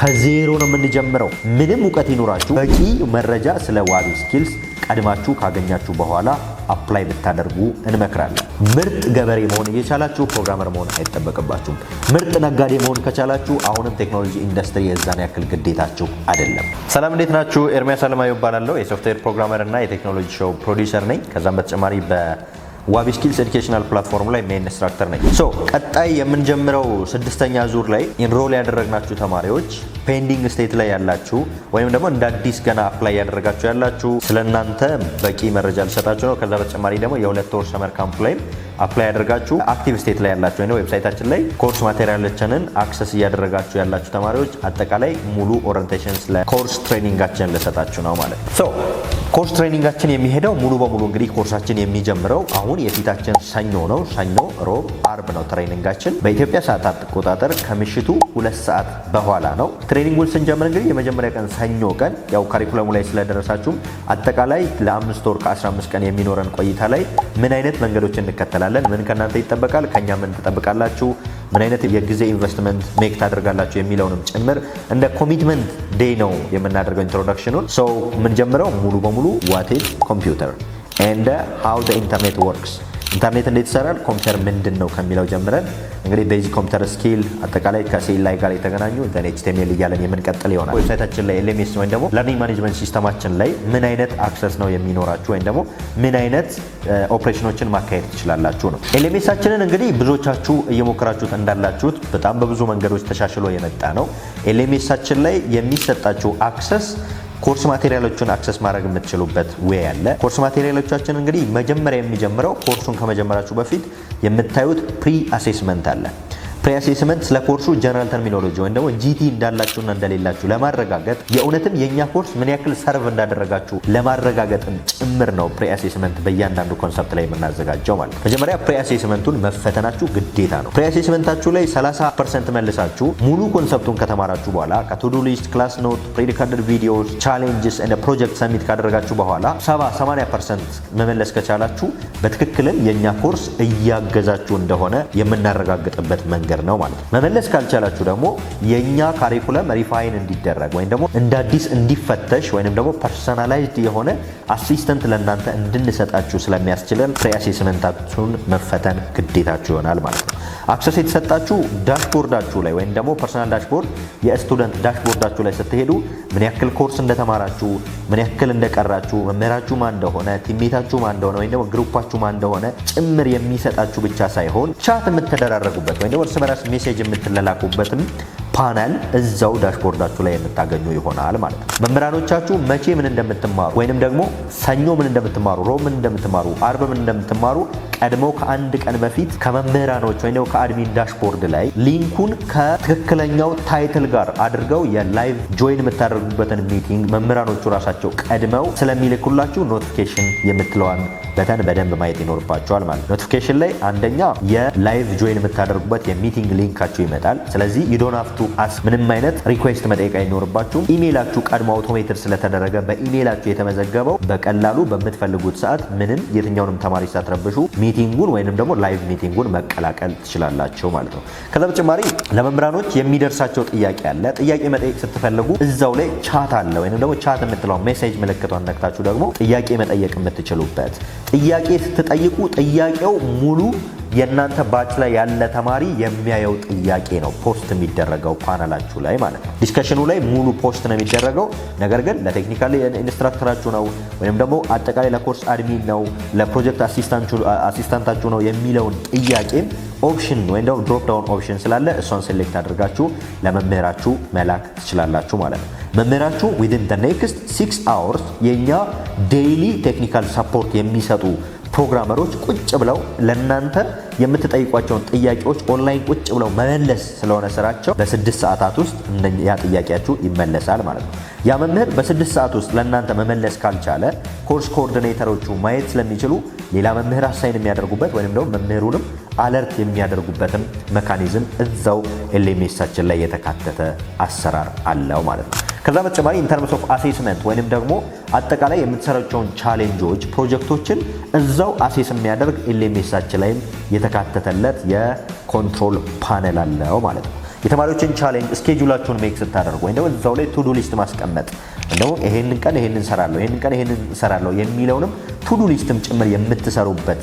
ከዜሮ ነው የምንጀምረው። ምንም እውቀት ይኖራችሁ በቂ መረጃ ስለ ዋቢ ስኪልስ ቀድማችሁ ካገኛችሁ በኋላ አፕላይ ብታደርጉ እንመክራለን። ምርጥ ገበሬ መሆን እየቻላችሁ ፕሮግራመር መሆን አይጠበቅባችሁም። ምርጥ ነጋዴ መሆን ከቻላችሁ አሁንም ቴክኖሎጂ ኢንዱስትሪ የዛን ያክል ግዴታችሁ አይደለም። ሰላም፣ እንዴት ናችሁ? ኤርሚያስ አለማየሁ እባላለሁ። የሶፍትዌር ፕሮግራመር እና የቴክኖሎጂ ሾው ፕሮዲውሰር ነኝ። ከዛም በተጨማሪ ዋቢ ስኪልስ ኤዱኬሽናል ፕላትፎርም ላይ ሜን ኢንስትራክተር ነኝ። ቀጣይ የምንጀምረው ስድስተኛ ዙር ላይ ኢንሮል ያደረግናችሁ ተማሪዎች ፔንዲንግ ስቴት ላይ ያላችሁ ወይም ደግሞ እንደ አዲስ ገና አፕላይ ያደረጋችሁ ያላችሁ ስለናንተ በቂ መረጃ ልሰጣችሁ ነው። ከዛ በተጨማሪ ደግሞ የሁለት ወር ሰመር ካምፕ ላይ አፕላይ ያደርጋችሁ አክቲቭ ስቴት ላይ ያላችሁ ወይ ዌብሳይታችን ላይ ኮርስ ማቴሪያሎችንን አክሰስ እያደረጋችሁ ያላችሁ ተማሪዎች አጠቃላይ ሙሉ ኦሪየንቴሽን ስለ ኮርስ ትሬኒንጋችን ልሰጣችሁ ነው ማለት ነው። ኮርስ ትሬኒንጋችን የሚሄደው ሙሉ በሙሉ እንግዲህ ኮርሳችን የሚጀምረው አሁን የፊታችን ሰኞ ነው። ሰኞ፣ ሮብ፣ አርብ ነው ትሬኒንጋችን በኢትዮጵያ ሰዓት አቆጣጠር ከምሽቱ 2 ሰዓት በኋላ ነው። ትሬኒንጉን ስንጀምር እንግዲህ የመጀመሪያ ቀን ሰኞ ቀን ያው ካሪኩለሙ ላይ ስለደረሳችሁም አጠቃላይ ለ5 ወር ከ15 ቀን የሚኖረን ቆይታ ላይ ምን አይነት መንገዶች እንከተላለን፣ ምን ከናንተ ይጠበቃል፣ ከኛ ምን ትጠብቃላችሁ፣ ምን አይነት የጊዜ ኢንቨስትመንት ሜክ ታደርጋላችሁ የሚለውንም ጭምር እንደ ኮሚትመንት ዴይ ነው የምናደርገው ኢንትሮዳክሽኑን። የምንጀምረው ሙሉ በሙሉ ዋት ኢዝ ኮምፒውተር ኤንድ ሃው ዘ ኢንተርኔት ወርክስ፣ ኢንተርኔት እንዴት ይሰራል፣ ኮምፒውተር ምንድን ነው ከሚለው ጀምረን እንግዲህ ቤዚክ ኮምፒውተር ስኪል አጠቃላይ ከሲኤልአይ ጋር የተገናኙ ኤችቲኤምኤል እያለን የምንቀጥል ይሆናል። ዌብሳይታችን ላይ ኤልኤምኤስ ወይም ደግሞ ለርኒንግ ማኔጅመንት ሲስተማችን ላይ ምን አይነት አክሰስ ነው የሚኖራችሁ ወይም ደግሞ ምን አይነት ኦፕሬሽኖችን ማካሄድ ትችላላችሁ ነው። ኤልኤምኤሳችንን እንግዲህ ብዙዎቻችሁ እየሞከራችሁት እንዳላችሁት በጣም በብዙ መንገዶች ተሻሽሎ የመጣ ነው። ኤልኤምኤሳችን ላይ የሚሰጣችሁ አክሰስ ኮርስ ማቴሪያሎችን አክሰስ ማድረግ የምትችሉበት ዌይ አለ። ኮርስ ማቴሪያሎቻችን እንግዲህ መጀመሪያ የሚጀምረው ኮርሱን ከመጀመራችሁ በፊት የምታዩት ፕሪ አሴስመንት አለ። ፕሪ አሴስመንት ስለ ኮርሱ ጀነራል ተርሚኖሎጂ ወይም ደግሞ ጂቲ እንዳላችሁና እንደሌላችሁ ለማረጋገጥ የእውነትም የኛ ኮርስ ምን ያክል ሰርቭ እንዳደረጋችሁ ለማረጋገጥም ጭምር ነው ፕሪ አሴስመንት በእያንዳንዱ ኮንሰፕት ላይ የምናዘጋጀው ማለት ነው። መጀመሪያ ፕሪ አሴስመንቱን መፈተናችሁ ግዴታ ነው። ፕሪ አሴስመንታችሁ ላይ 30% መልሳችሁ ሙሉ ኮንሰፕቱን ከተማራችሁ በኋላ ከቱዱ ሊስት፣ ክላስ ኖት፣ ፕሪዲካትድ ቪዲዮስ፣ ቻሌንጅስ እና ፕሮጀክት ሰሚት ካደረጋችሁ በኋላ 70-80% መመለስ ከቻላችሁ በትክክልም የኛ ኮርስ እያገዛችሁ እንደሆነ የምናረጋግጥበት መንገድ ነው ማለት ነው። መመለስ ካልቻላችሁ ደግሞ የኛ ካሪኩለም ሪፋይን እንዲደረግ ወይም ደግሞ እንደ አዲስ እንዲፈተሽ ወይም ደግሞ ፐርሰናላይዝድ የሆነ አሲስተንት ለእናንተ እንድንሰጣችሁ ስለሚያስችለን ፕሪ አሴስመንታችሁን መፈተን ግዴታችሁ ይሆናል ማለት ነው። አክሰስ የተሰጣችሁ ዳሽቦርዳችሁ ላይ ወይም ደግሞ ፐርሰናል ዳሽቦርድ የስቱደንት ዳሽቦርዳችሁ ላይ ስትሄዱ ምን ያክል ኮርስ እንደተማራችሁ፣ ምን ያክል እንደቀራችሁ፣ መምህራችሁ ማን እንደሆነ፣ ቲሜታችሁ ማን እንደሆነ ወይም ደግሞ ግሩፓችሁ ማን እንደሆነ ጭምር የሚሰጣችሁ ብቻ ሳይሆን ቻት የምትደራረጉበት ወይም ደግሞ እርስ በራስ ሜሴጅ የምትላላኩበትም ፓናል እዛው ዳሽቦርዳችሁ ላይ የምታገኙ ይሆናል ማለት ነው። መምህራኖቻችሁ መቼ ምን እንደምትማሩ ወይንም ደግሞ ሰኞ ምን እንደምትማሩ፣ ሮብ ምን እንደምትማሩ፣ አርብ ምን እንደምትማሩ ቀድመው ከአንድ ቀን በፊት ከመምህራኖች ወይም ደግሞ ከአድሚን ዳሽቦርድ ላይ ሊንኩን ከትክክለኛው ታይትል ጋር አድርገው የላይቭ ጆይን የምታደርጉበትን ሚቲንግ መምህራኖቹ ራሳቸው ቀድመው ስለሚልኩላችሁ ኖቲፊኬሽን የምትለዋን በተን በደንብ ማየት ይኖርባቸዋል ማለት ነው። ኖቲፊኬሽን ላይ አንደኛ የላይቭ ጆይን የምታደርጉበት የሚቲንግ ሊንካችሁ ይመጣል። ስለዚህ you don't have to ask ምንም አይነት ሪኩዌስት መጠየቅ አይኖርባችሁም። ኢሜይላችሁ ቀድሞ አውቶሜትድ ስለተደረገ በኢሜይላችሁ የተመዘገበው በቀላሉ በምትፈልጉት ሰዓት ምንም የትኛውንም ተማሪ ሳትረብሹ ሚቲንጉን ወይንም ደግሞ ላይቭ ሚቲንጉን መቀላቀል ትችላላችሁ ማለት ነው። ከዛ በተጨማሪ ለመምህራኖች የሚደርሳቸው ጥያቄ አለ። ጥያቄ መጠየቅ ስትፈልጉ እዛው ላይ ቻት አለ ወይንም ደግሞ ቻት የምትለው ሜሴጅ ምልክቷን ነክታችሁ ደግሞ ጥያቄ መጠየቅ የምትችሉበት። ጥያቄ ስትጠይቁ ጥያቄው ሙሉ የእናንተ ባች ላይ ያለ ተማሪ የሚያየው ጥያቄ ነው ፖስት የሚደረገው ፓናላችሁ ላይ ማለት ነው። ዲስከሽኑ ላይ ሙሉ ፖስት ነው የሚደረገው። ነገር ግን ለቴክኒካል ኢንስትራክተራችሁ ነው ወይም ደግሞ አጠቃላይ ለኮርስ አድሚን ነው ለፕሮጀክት አሲስታንታችሁ ነው የሚለውን ጥያቄም ኦፕሽን ወይም ደግሞ ድሮፕ ዳውን ኦፕሽን ስላለ እሷን ሴሌክት አድርጋችሁ ለመምህራችሁ መላክ ትችላላችሁ ማለት ነው። መምህራችሁ within the next 6 hours የኛ ዴይሊ ቴክኒካል ሰፖርት የሚሰጡ ፕሮግራመሮች ቁጭ ብለው ለናንተ የምትጠይቋቸውን ጥያቄዎች ኦንላይን ቁጭ ብለው መመለስ ስለሆነ ስራቸው በ6 ሰዓታት ውስጥ ያ ጥያቄያችሁ ይመለሳል ማለት ነው። ያ መምህር በ6 ሰዓት ውስጥ ለናንተ መመለስ ካልቻለ ኮርስ ኮኦርዲኔተሮቹ ማየት ስለሚችሉ ሌላ መምህር አሳይን የሚያደርጉበት ወይንም ደግሞ መምህሩንም አለርት የሚያደርጉበትም ሜካኒዝም እዛው ኤልኤምኤሳችን ላይ የተካተተ አሰራር አለው ማለት ነው። ከዛ በተጨማሪ ኢን ተርምስ ኦፍ አሴስመንት ወይንም ደግሞ አጠቃላይ የምትሰራቸውን ቻሌንጆች ፕሮጀክቶችን እዛው አሴስ የሚያደርግ ኤልኤምኤሳችን ላይም የተካተተለት የኮንትሮል ፓነል አለው ማለት ነው። የተማሪዎችን ቻሌንጅ ስኬጁላችሁን ሜክ ስታደርጉ ወይ ደግሞ እዛው ላይ ቱዱ ሊስት ማስቀመጥ እንደው ይሄንን ቀን ይሄንን እሰራለሁ ይሄንን ቀን ይሄንን እሰራለሁ የሚለውንም ቱዱ ሊስትም ጭምር የምትሰሩበት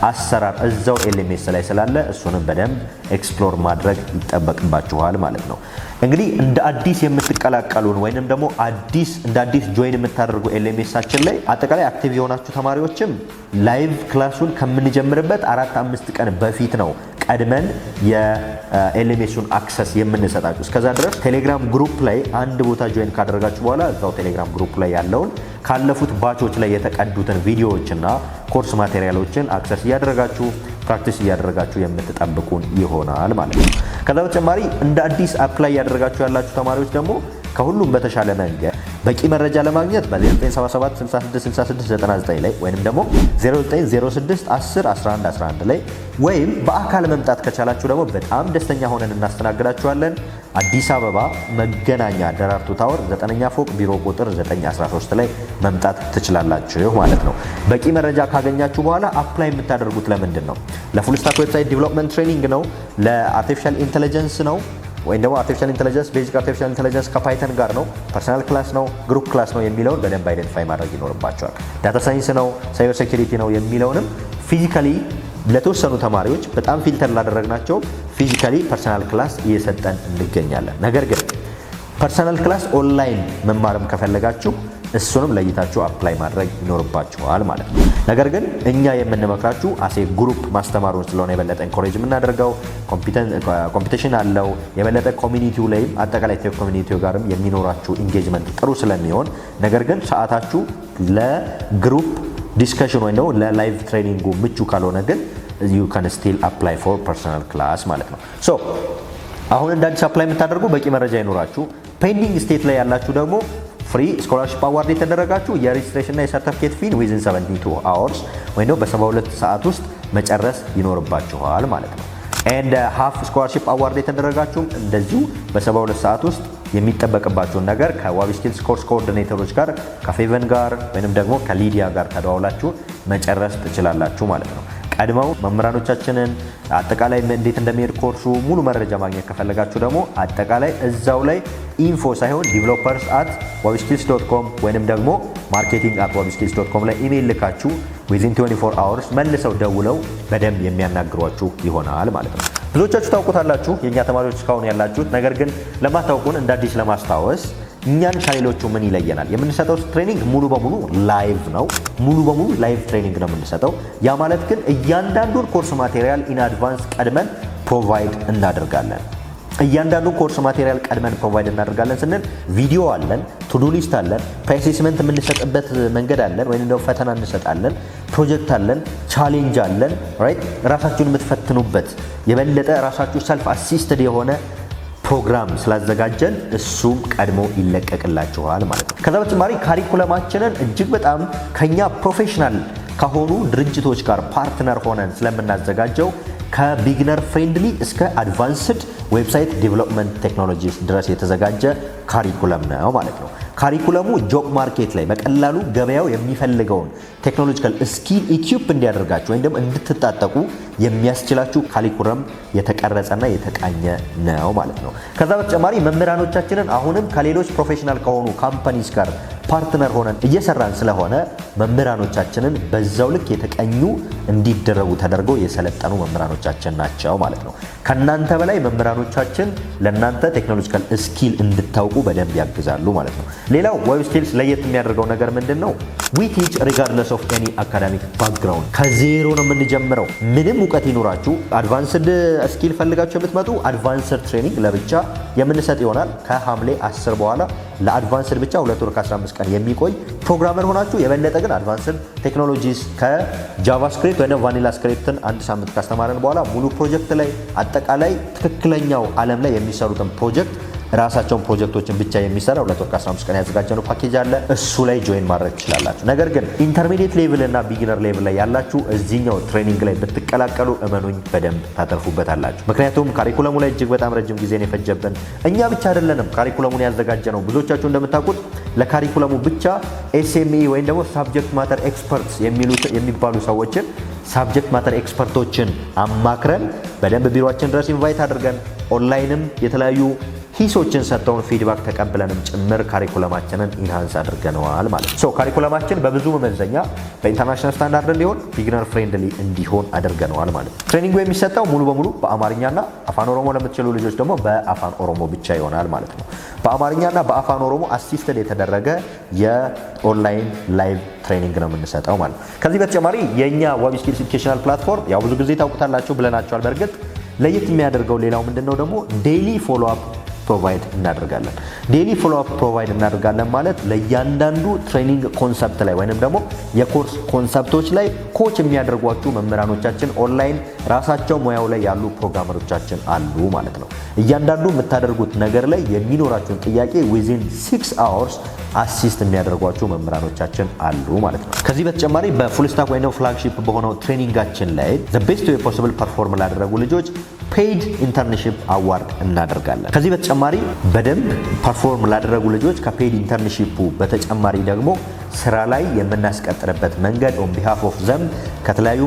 አሰራር እዛው ኤልኤምኤስ ላይ ስላለ እሱንም በደንብ ኤክስፕሎር ማድረግ ይጠበቅባችኋል ማለት ነው። እንግዲህ እንደ አዲስ የምትቀላቀሉን ወይንም ደግሞ እንደ አዲስ ጆይን የምታደርጉ ኤልኤምኤሳችን ላይ አጠቃላይ አክቲቭ የሆናችሁ ተማሪዎችም ላይቭ ክላሱን ከምንጀምርበት 4-5 ቀን በፊት ነው ቀድመን የኤልኤምኤሱን አክሰስ የምንሰጣችሁ። እስከዛ ድረስ ቴሌግራም ግሩፕ ላይ አንድ ቦታ ጆይን ካደረጋችሁ በኋላ እዛው ቴሌግራም ግሩፕ ላይ ያለውን ካለፉት ባቾች ላይ የተቀዱትን ቪዲዮዎችና ኮርስ ማቴሪያሎችን አክሰስ እያደረጋችሁ ፕራክቲስ እያደረጋችሁ የምትጠብቁን ይሆናል ማለት ነው። ከዛ በተጨማሪ እንደ አዲስ አፕላይ ያደረጋችሁ ያላችሁ ተማሪዎች ደግሞ ከሁሉም በተሻለ መንገድ በቂ መረጃ ለማግኘት በ0977 66 66 99 ላይ ወይንም ደግሞ 0906 10 11 11 ላይ ወይም በአካል መምጣት ከቻላችሁ ደግሞ በጣም ደስተኛ ሆነን እናስተናግዳችኋለን። አዲስ አበባ መገናኛ ደራርቱ ታወር 9ኛ ፎቅ ቢሮ ቁጥር 913 ላይ መምጣት ትችላላችሁ ማለት ነው። በቂ መረጃ ካገኛችሁ በኋላ አፕላይ የምታደርጉት ለምንድን ነው? ለፉል ስታክ ዌብሳይት ዲቨሎፕመንት ትሬኒንግ ነው? ለአርቲፊሻል ኢንተለጀንስ ነው? ወይም ደግሞ አርቲፊሻል ኢንተለጀንስ ቤዚክ አርቲፊሻል ኢንተለጀንስ ከፓይተን ጋር ነው? ፐርሰናል ክላስ ነው? ግሩፕ ክላስ ነው? የሚለውን በደንብ አይደንቲፋይ ማድረግ ይኖርባቸዋል። ዳታ ሳይንስ ነው? ሳይበር ሴኩሪቲ ነው? የሚለውንም ፊዚካሊ ለተወሰኑ ተማሪዎች በጣም ፊልተር ላደረግናቸው ፊዚካሊ ፐርሰናል ክላስ እየሰጠን እንገኛለን። ነገር ግን ፐርሰናል ክላስ ኦንላይን መማርም ከፈለጋችሁ እሱንም ለይታችሁ አፕላይ ማድረግ ይኖርባችኋል ማለት ነው። ነገር ግን እኛ የምንመክራችሁ አሴ ግሩፕ ማስተማሩን ስለሆነ የበለጠ ኢንኮሬጅ የምናደርገው ኮምፒቲሽን አለው የበለጠ ኮሚኒቲው ላይ አጠቃላይ ቴክ ኮሚኒቲው ጋርም የሚኖራችሁ ኢንጌጅመንት ጥሩ ስለሚሆን፣ ነገር ግን ሰዓታችሁ ለግሩፕ ዲስከሽን ወይ ነው ለላይቭ ትሬኒንጉ ምቹ ካልሆነ ግን you can still apply for personal class ማለት ነው። ሶ አሁን እንደ አዲስ አፕላይ የምታደርጉ በቂ መረጃ ይኖራችሁ። ፔንዲንግ ስቴት ላይ ያላችሁ ደግሞ ፍሪ ስኮላርሺፕ አዋርድ የተደረጋችሁ የሬጅስትሬሽን እና የሰርቲፊኬት ፊን within 72 hours ወይ ነው በ72 ሰዓት ውስጥ መጨረስ ይኖርባችኋል ማለት ነው። and half ስኮላርሺፕ አዋርድ የተደረጋችሁም እንደዚሁ በ72 ሰዓት ውስጥ የሚጠበቅባችሁን ነገር ከዋቢ ስኪልስ ኮርስ ኮኦርዲኔተሮች ጋር ከፌቨን ጋር ወይንም ደግሞ ከሊዲያ ጋር ተደዋውላችሁ መጨረስ ትችላላችሁ ማለት ነው። ቀድመው መምህራኖቻችንን አጠቃላይ እንዴት እንደሚሄድ ኮርሱ ሙሉ መረጃ ማግኘት ከፈለጋችሁ ደግሞ አጠቃላይ እዛው ላይ ኢንፎ ሳይሆን developers@wabiskills.com ወይንም ደግሞ marketing@wabiskills.com ላይ ኢሜል ልካችሁ within 24 hours መልሰው ደውለው በደንብ የሚያናግሯችሁ ይሆናል ማለት ነው። ብዙዎቻችሁ ታውቁታላችሁ የኛ ተማሪዎች እስካሁን ያላችሁት። ነገር ግን ለማታውቁን እንደ አዲስ ለማስታወስ እኛን ከሌሎቹ ምን ይለየናል? የምንሰጠው ትሬኒንግ ሙሉ በሙሉ ላይቭ ነው። ሙሉ በሙሉ ላይቭ ትሬኒንግ ነው የምንሰጠው። ያ ማለት ግን እያንዳንዱን ኮርስ ማቴሪያል ኢን አድቫንስ ቀድመን ፕሮቫይድ እናደርጋለን። እያንዳንዱን ኮርስ ማቴሪያል ቀድመን ፕሮቫይድ እናደርጋለን ስንል ቪዲዮ አለን፣ ቱዱ ሊስት አለን፣ ፕሬሲስመንት የምንሰጥበት መንገድ አለን፣ ወይም ደግሞ ፈተና እንሰጣለን፣ ፕሮጀክት አለን፣ ቻሌንጅ አለን። ራይት ራሳችሁን የምትፈትኑበት የበለጠ ራሳችሁ ሰልፍ አሲስትድ የሆነ ፕሮግራም ስላዘጋጀን እሱም ቀድሞ ይለቀቅላችኋል ማለት ነው። ከዛ በተጨማሪ ካሪኩለማችንን እጅግ በጣም ከኛ ፕሮፌሽናል ከሆኑ ድርጅቶች ጋር ፓርትነር ሆነን ስለምናዘጋጀው ከቢግነር ፍሬንድሊ እስከ አድቫንስድ ዌብሳይት ዴቨሎፕመንት ቴክኖሎጂስ ድረስ የተዘጋጀ ካሪኩለም ነው ማለት ነው። ካሪኩለሙ ጆብ ማርኬት ላይ በቀላሉ ገበያው የሚፈልገውን ቴክኖሎጂካል ስኪል ኢኩፕ እንዲያደርጋችሁ ወይም ደግሞ እንድትጣጠቁ የሚያስችላችሁ ካሪኩለም የተቀረጸና የተቃኘ ነው ማለት ነው። ከዛ በተጨማሪ መምህራኖቻችንን አሁንም ከሌሎች ፕሮፌሽናል ከሆኑ ካምፓኒስ ጋር ፓርትነር ሆነን እየሰራን ስለሆነ መምህራኖቻችንን በዛው ልክ የተቀኙ እንዲደረጉ ተደርገው የሰለጠኑ መምህራኖቻችን ናቸው ማለት ነው። ከናንተ በላይ መምህራኖቻችን ለናንተ ቴክኖሎጂካል ስኪል እንድታውቁ በደንብ ያግዛሉ ማለት ነው። ሌላው ዋቢ ስኪልስ ለየት የሚያደርገው ነገር ምንድነው? we teach regardless of any academic background ከዜሮ ነው የምንጀምረው። ምንም እውቀት ይኖራችሁ አድቫንስድ ስኪል ፈልጋችሁ የምትመጡ አድቫንስድ ትሬኒንግ ለብቻ የምንሰጥ ይሆናል። ከሐምሌ 10 በኋላ ለአድቫንስድ ብቻ 2 ወር ከ15 ቀን የሚቆይ ፕሮግራመር ሆናችሁ የበለጠ ግን አድቫንስድ ቴክኖሎጂስ ከጃቫስክሪፕት ወይ ቫኒላ ስክሪፕትን አንድ ሳምንት ካስተማረን በኋላ ሙሉ ፕሮጀክት ላይ አጠቃላይ ትክክለኛው ዓለም ላይ የሚሰሩትን ፕሮጀክት ራሳቸውን ፕሮጀክቶችን ብቻ የሚሰራ 2 ወር ከ15 ቀን ያዘጋጀነው ፓኬጅ አለ። እሱ ላይ ጆይን ማድረግ ትችላላችሁ። ነገር ግን ኢንተርሚዲየት ሌቭል እና ቢጊነር ሌቭል ላይ ያላችሁ እዚህኛው ትሬኒንግ ላይ ብትቀላቀሉ እመኑኝ በደንብ ታተርፉበታላችሁ። ምክንያቱም ካሪኩለሙ ላይ እጅግ በጣም ረጅም ጊዜ ነው የፈጀብን። እኛ ብቻ አይደለንም ካሪኩለሙን ያዘጋጀነው። ብዙዎቻችሁ እንደምታውቁት ለካሪኩለሙ ብቻ ኤስኤምኢ ወይም ደግሞ ሳብጀክት ማተር ኤክስፐርትስ የሚባሉ ሰዎችን ሳብጀክት ማተር ኤክስፐርቶችን አማክረን በደንብ ቢሮአችን ድረስ ኢንቫይት አድርገን ኦንላይንም የተለያዩ ሂሶችን ሰጥተውን ፊድባክ ተቀብለንም ጭምር ካሪኩለማችንን ኢንሃንስ አድርገነዋል ማለት ነው። ካሪኩለማችን በብዙ መመዘኛ በኢንተርናሽናል ስታንዳርድ እንዲሆን ቢግነር ፍሬንድሊ እንዲሆን አድርገነዋል ማለት ነው። ትሬኒንጉ የሚሰጠው ሙሉ በሙሉ በአማርኛና አፋን ኦሮሞ ለምትችሉ ልጆች ደግሞ በአፋን ኦሮሞ ብቻ ይሆናል ማለት ነው። በአማርኛና በአፋን ኦሮሞ አሲስተድ የተደረገ የኦንላይን ላይቭ ትሬኒንግ ነው የምንሰጠው ማለት ነው። ከዚህ በተጨማሪ የኛ ዋቢ ስኪልስ ኤዱኬሽናል ፕላትፎርም ያው ብዙ ጊዜ ታውቁታላችሁ ብለናቸዋል። በእርግጥ ለየት የሚያደርገው ሌላው ምንድነው ደግሞ ዴይሊ ፎሎ አፕ ፕሮቫይድ እናደርጋለን። ዴይሊ ፎሎ አፕ ፕሮቫይድ እናደርጋለን ማለት ለእያንዳንዱ ትሬኒንግ ኮንሰፕት ላይ ወይንም ደግሞ የኮርስ ኮንሰፕቶች ላይ ኮች የሚያደርጓችሁ መምህራኖቻችን ኦንላይን ራሳቸው ሙያው ላይ ያሉ ፕሮግራመሮቻችን አሉ ማለት ነው። እያንዳንዱ የምታደርጉት ነገር ላይ የሚኖራችሁን ጥያቄ ዊዚን 6 hours አሲስት የሚያደርጓችሁ መምህራኖቻችን አሉ ማለት ነው። ከዚህ በተጨማሪ በፉል ስታክ ወይም ፍላግሺፕ በሆነው ትሬኒንጋችን ላይ the best way possible ፐርፎርም ላደረጉ ልጆች ፔይድ ኢንተርንሺፕ አዋርድ እናደርጋለን። ከዚህ በተጨማሪ በደንብ ፐርፎርም ላደረጉ ልጆች ከፔይድ ኢንተርንሺፑ በተጨማሪ ደግሞ ስራ ላይ የምናስቀጥርበት መንገድ ኦን ቢሃፍ ኦፍ ዘም ከተለያዩ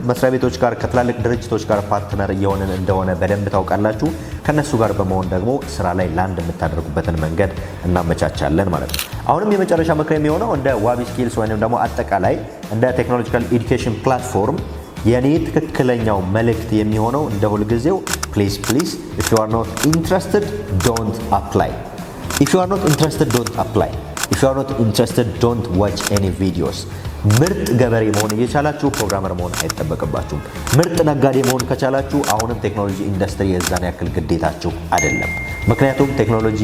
መስሪያ ቤቶች ጋር ከትላልቅ ድርጅቶች ጋር ፓርትነር እየሆንን እንደሆነ በደንብ ታውቃላችሁ። ከነሱ ጋር በመሆን ደግሞ ስራ ላይ ላንድ የምታደርጉበትን መንገድ እናመቻቻለን ማለት ነው። አሁንም የመጨረሻ ምክር የሚሆነው እንደ ዋቢ ስኪልስ ወይንም ደግሞ አጠቃላይ እንደ ቴክኖሎጂካል ኤዱኬሽን ፕላትፎርም የኔ ትክክለኛው መልእክት የሚሆነው እንደ ሁልጊዜው ፕሊዝ if you are not interested don't apply if you are not interested don't apply if you are not interested don't watch any videos ምርጥ ገበሬ መሆን እየቻላችሁ ፕሮግራመር መሆን አይጠበቅባችሁም። ምርጥ ነጋዴ መሆን ከቻላችሁ አሁንም ቴክኖሎጂ ኢንዱስትሪ የዛን ያክል ግዴታችሁ አይደለም። ምክንያቱም ቴክኖሎጂ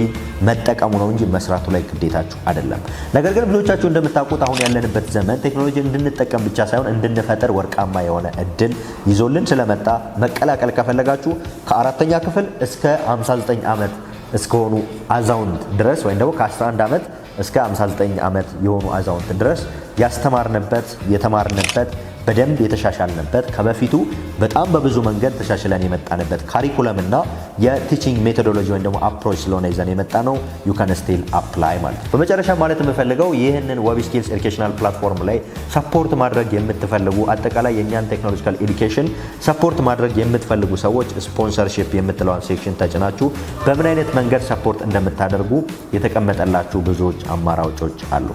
መጠቀሙ ነው እንጂ መስራቱ ላይ ግዴታችሁ አይደለም። ነገር ግን ብዙዎቻችሁ እንደምታውቁት አሁን ያለንበት ዘመን ቴክኖሎጂ እንድንጠቀም ብቻ ሳይሆን እንድንፈጠር ወርቃማ የሆነ እድል ይዞልን ስለመጣ መቀላቀል ከፈለጋችሁ ከ4ኛ ክፍል እስከ 59 ዓመት እስከሆኑ አዛውንት ድረስ ወይም ደግሞ ከ11 ዓመት እስከ 59 ዓመት የሆኑ አዛውንት ድረስ ያስተማርንበት የተማርንበት በደንብ የተሻሻልንበት ከበፊቱ በጣም በብዙ መንገድ ተሻሽለን የመጣንበት ካሪኩለም እና የቲቺንግ ሜቶዶሎጂ ወይም ደግሞ አፕሮች ስለሆነ ይዘን የመጣ ነው። ዩ ካን ስቲል አፕላይ ማለት። በመጨረሻ ማለት የምፈልገው ይህንን ዋቢ ስኪልስ ኤዱኬሽናል ፕላትፎርም ላይ ሰፖርት ማድረግ የምትፈልጉ አጠቃላይ የኛን ቴክኖሎጂካል ኤዱኬሽን ሰፖርት ማድረግ የምትፈልጉ ሰዎች ስፖንሰርሺፕ የምትለዋን ሴክሽን ተጭናችሁ በምን አይነት መንገድ ሰፖርት እንደምታደርጉ የተቀመጠላችሁ ብዙዎች አማራጮች አሉ።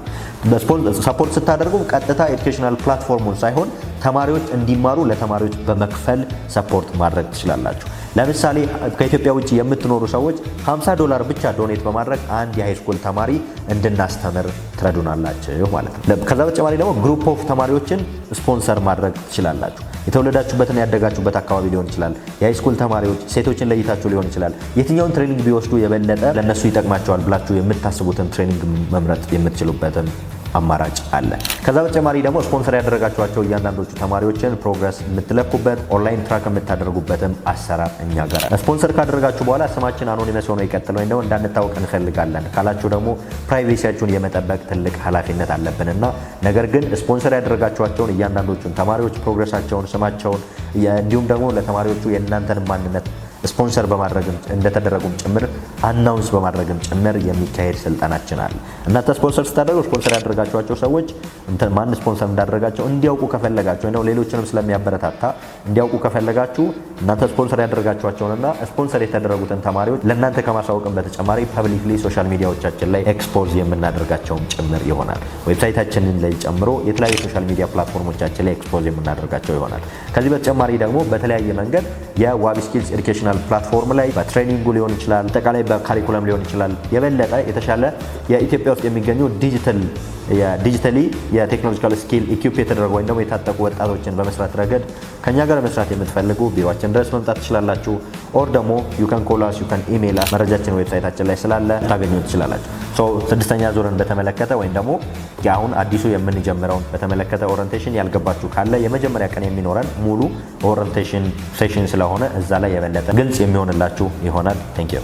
ሰፖርት ስታደርጉ ቀጥታ ኤዱኬሽናል ፕላትፎርሙን ሳይሆን ተማሪዎች እንዲማሩ ለተማሪዎች በመክፈል ሰፖርት ማድረግ ትችላላችሁ። ለምሳሌ ከኢትዮጵያ ውጪ የምትኖሩ ሰዎች $50 ብቻ ዶኔት በማድረግ አንድ የሃይስኩል ተማሪ እንድናስተምር ትረዱናላችሁ ማለት ነው። ከዛ በተጨማሪ ደግሞ ግሩፕ ኦፍ ተማሪዎችን ስፖንሰር ማድረግ ትችላላችሁ። የተወለዳችሁበትና ያደጋችሁበት አካባቢ ሊሆን ይችላል። የሃይስኩል ተማሪዎች ሴቶችን ለይታችሁ ሊሆን ይችላል። የትኛውን ትሬኒንግ ቢወስዱ የበለጠ ለነሱ ይጠቅማቸዋል ብላችሁ የምታስቡትን ትሬኒንግ መምረጥ የምትችሉበትን አማራጭ አለ። ከዛ በተጨማሪ ደግሞ ስፖንሰር ያደረጋችኋቸው እያንዳንዶቹ ተማሪዎችን ፕሮግረስ የምትለኩበት ኦንላይን ትራክ የምታደርጉበትን አሰራር እኛ ጋር ስፖንሰር ካደረጋችሁ በኋላ ስማችን አኖኒመስ ሆኖ ይቀጥል ወይም ደግሞ እንዳንታወቅ እንፈልጋለን ካላችሁ ደግሞ ፕራይቬሲያችሁን የመጠበቅ ትልቅ ኃላፊነት አለብንና ነገር ግን ስፖንሰር ያደረጋችኋቸውን እያንዳንዶቹን ተማሪዎች ፕሮግረሳቸውን፣ ስማቸውን እንዲሁም ደግሞ ለተማሪዎቹ የእናንተን ማንነት ስፖንሰር በማድረግም እንደተደረጉም ጭምር አናውንስ በማድረግም ጭምር የሚካሄድ ስልጠናችን አለ። እናንተ ስፖንሰር ስታደርጉ ስፖንሰር ያደረጋችኋቸው ሰዎች ማን ስፖንሰር እንዳደረጋቸው እንዲያውቁ ከፈለጋችሁ ነው ሌሎችንም ስለሚያበረታታ እንዲያውቁ ከፈለጋችሁ እናንተ ስፖንሰር ያደረጋችኋቸውንና ስፖንሰር የተደረጉትን ተማሪዎች ለእናንተ ከማሳወቅም በተጨማሪ ፐብሊክሊ ሶሻል ሚዲያዎቻችን ላይ ኤክስፖዝ የምናደርጋቸውም ጭምር ይሆናል። ዌብሳይታችንን ላይ ጨምሮ የተለያዩ ሶሻል ሚዲያ ፕላትፎርሞቻችን ላይ ኤክስፖዝ የምናደርጋቸው ይሆናል። ከዚህ በተጨማሪ ደግሞ በተለያየ መንገድ የዋቢ ስኪልስ ኤዱኬሽናል ፕላትፎርም ላይ በትሬኒንጉ ሊሆን ይችላል፣ አጠቃላይ በካሪኩለም ሊሆን ይችላል የበለጠ የተሻለ የኢትዮጵያ ውስጥ የሚገኙ ዲጂታሊ የቴክኖሎጂካል ስኪል ኢኩፕ የተደረጉ ወይም ደግሞ የታጠቁ ወጣቶችን በመስራት ረገድ ከኛ ጋር መስራት የምትፈልጉ ቢሮአችን ድረስ መምጣት ትችላላችሁ። ኦር ደግሞ ዩ ካን ኮል አስ ዩ ካን ኢሜል አስ መረጃችን ዌብሳይታችን ላይ ስላለ ታገኙ ትችላላችሁ። ስድስተኛ ዙርን በተመለከተ ወይም ደግሞ አሁን አዲሱ የምንጀምረውን በተመለከተ ኦሪንቴሽን ያልገባችሁ ካለ የመጀመሪያ ቀን የሚኖረን ሙሉ ኦሪንቴሽን ሴሽን ስለሆነ እዛ ላይ የበለጠ ግልጽ የሚሆንላችሁ ይሆናል። ቴንክ ዩ